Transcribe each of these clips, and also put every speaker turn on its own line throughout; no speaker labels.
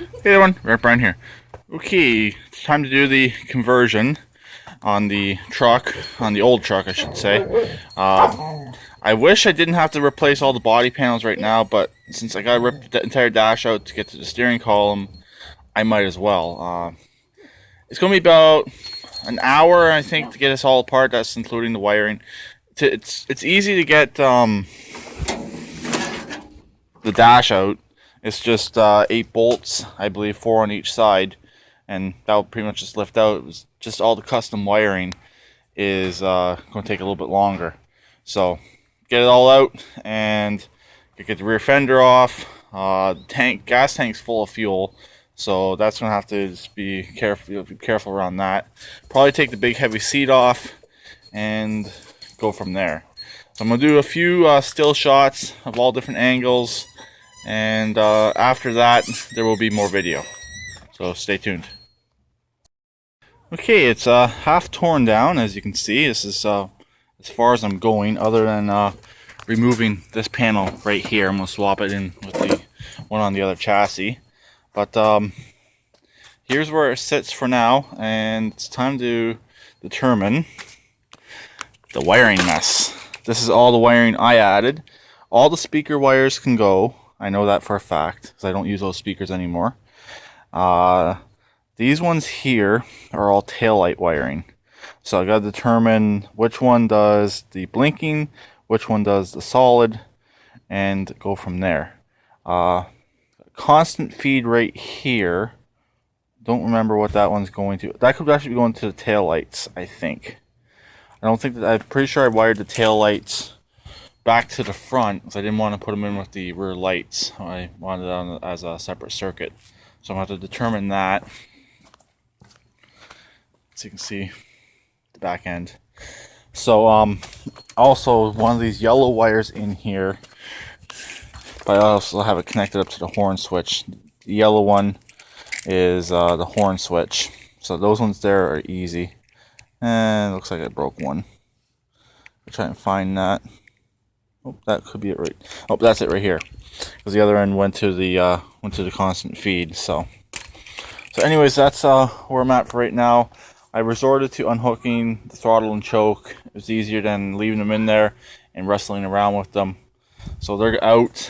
Hey everyone, Brian here. Okay, it's time to do the conversion on the truck, on the old truck I should say. I wish I didn't have to replace all the body panels right now, but since I gotta rip the entire dash out to get to the steering column, I might as well. It's gonna be about an hour, I think, to get this all apart. That's including the wiring. It's easy to get the dash out. It's just 8 bolts, I believe, 4 on each side, and that will pretty much just lift out. It was just all the custom wiring is going to take a little bit longer. So get it all out and get the rear fender off. Gas tank's full of fuel, so that's going to have to just be careful around that. Probably take the big heavy seat off and go from there. So I'm going to do a few still shots of all different angles. And after that, there will be more video. So stay tuned. Okay, it's half torn down, as you can see. This is as far as I'm going, other than removing this panel right here. I'm going to swap it in with the one on the other chassis. But here's where it sits for now, and it's time to determine the wiring mess. This is all the wiring I added. All the speaker wires can go. I know that for a fact, because I don't use those speakers anymore. These ones here are all taillight wiring. So I got to determine which one does the blinking, which one does the solid, and go from there. Constant feed right here. Don't remember what that one's going to. That could actually be going to the taillights, I think. I don't think that. I'm pretty sure I wired the taillights back to the front, because I didn't want to put them in with the rear lights. I wanted it on as a separate circuit. So I'm going to have to determine that. So you can see the back end. So also one of these yellow wires in here, but I also have it connected up to the horn switch. The yellow one is the horn switch. So those ones there are easy. And it looks like I broke one. I'll try and find that. Oh, that could be it right. Oh, that's it right here, because the other end went to the constant feed. So anyways, that's where I'm at for right now. I resorted to unhooking the throttle and choke. It was easier than leaving them in there and wrestling around with them. So they're out.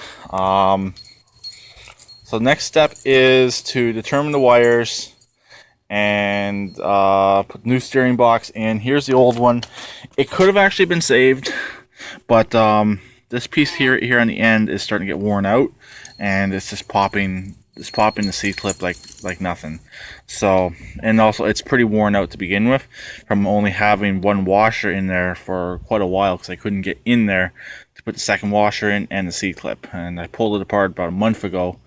So the next step is to determine the wires and put the new steering box in. Here's the old one. It could have actually been saved, but this piece here on the end is starting to get worn out, and it's just popping the C-clip like nothing. So, and also it's pretty worn out to begin with from only having one washer in there for quite a while, because I couldn't get in there to put the second washer in and the C-clip, and I pulled it apart about a month ago.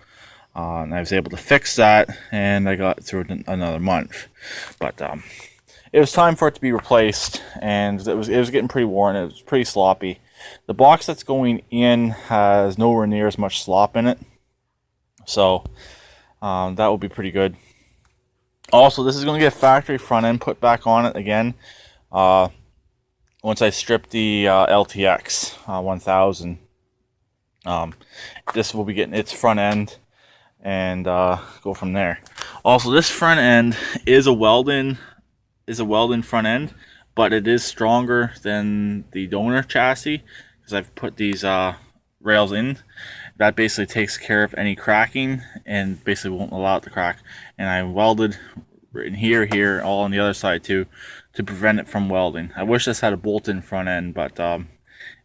And I was able to fix that, and I got through another month. But it was time for it to be replaced, and it was getting pretty worn. It was pretty sloppy. The box that's going in has nowhere near as much slop in it, so that will be pretty good. Also, this is going to get factory front end put back on it again once I strip the LTX 1000. This will be getting its front end, and go from there. Also, this front end is a Weldon front end, but it is stronger than the donor chassis, because I've put these rails in. That basically takes care of any cracking and basically won't allow it to crack. And I welded in here, all on the other side too, to prevent it from welding. I wish this had a bolt-in front end, but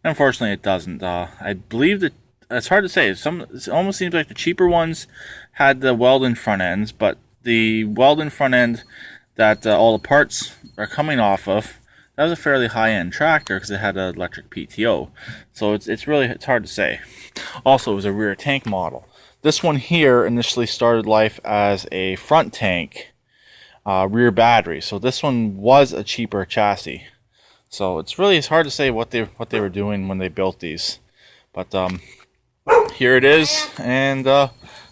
unfortunately it doesn't. I believe that it's hard to say. It almost seems like the cheaper ones had the Weldon front ends, but the Weldon front end that all the parts are coming off of, that was a fairly high-end tractor, because it had an electric PTO. So it's hard to say. Also, it was a rear tank model. This one here initially started life as a front tank rear battery. So this one was a cheaper chassis. So it's hard to say what they were doing when they built these. But here it is, and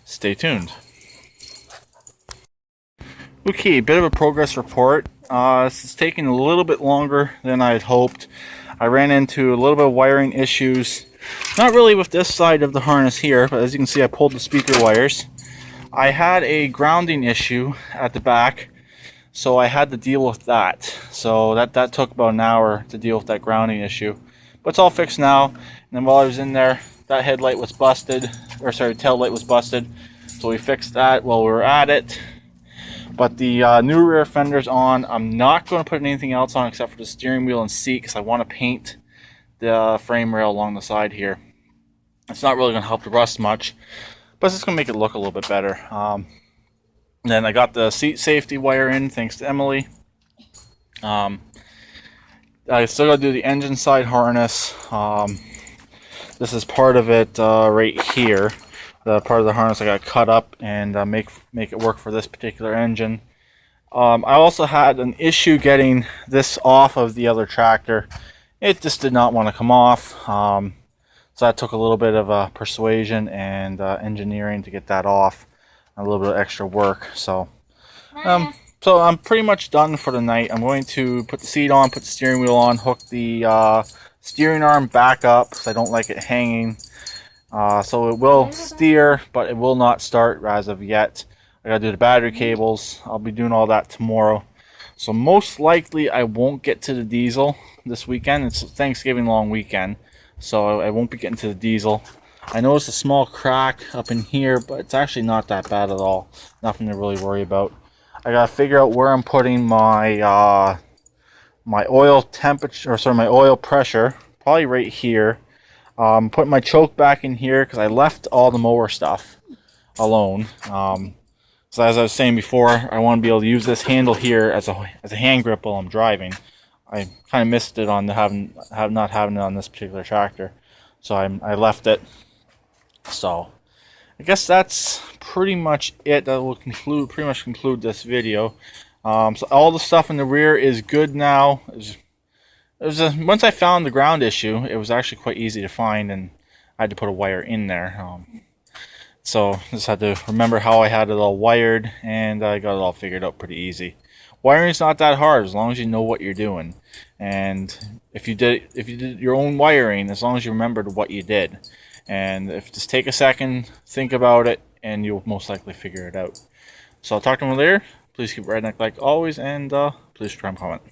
stay tuned. Okay, bit of a progress report. This is taking a little bit longer than I had hoped. I ran into a little bit of wiring issues. Not really with this side of the harness here, but as you can see, I pulled the speaker wires. I had a grounding issue at the back, so I had to deal with that. So that took about an hour to deal with that grounding issue. But it's all fixed now. And then while I was in there, that headlight was busted, or sorry, tail light was busted. So we fixed that while we were at it. But the new rear fender's on. I'm not going to put anything else on except for the steering wheel and seat because I want to paint the frame rail along the side here. It's not really going to help the rust much, but it's just going to make it look a little bit better. Then I got the seat safety wire in, thanks to Emily. I still got to do the engine side harness. This is part of it right here. The part of the harness I got cut up and make it work for this particular engine. I also had an issue getting this off of the other tractor. It just did not want to come off. So that took a little bit of persuasion and engineering to get that off. A little bit of extra work. So I'm pretty much done for the night. I'm going to put the seat on, put the steering wheel on, hook the steering arm back up because I don't like it hanging. So it will steer, but it will not start as of yet. I gotta do the battery cables. I'll be doing all that tomorrow. So most likely I won't get to the diesel this weekend. It's Thanksgiving long weekend, so I won't be getting to the diesel. I noticed a small crack up in here, but it's actually not that bad at all. Nothing to really worry about. I gotta figure out where I'm putting my my oil temperature, or sorry, my oil pressure. Probably right here. Putting my choke back in here because I left all the mower stuff alone. So as I was saying before, I want to be able to use this handle here as a hand grip while I'm driving. I kind of missed it on not having it on this particular tractor, so I left it. So I guess that's pretty much it. That will pretty much conclude this video. So all the stuff in the rear is good now. Once I found the ground issue, it was actually quite easy to find, and I had to put a wire in there. So just had to remember how I had it all wired, and I got it all figured out pretty easy. Wiring's not that hard as long as you know what you're doing, and if you did your own wiring, as long as you remembered what you did, and if just take a second, think about it, and you'll most likely figure it out. So I'll talk to you later. Please keep redneck like always, and please try and comment.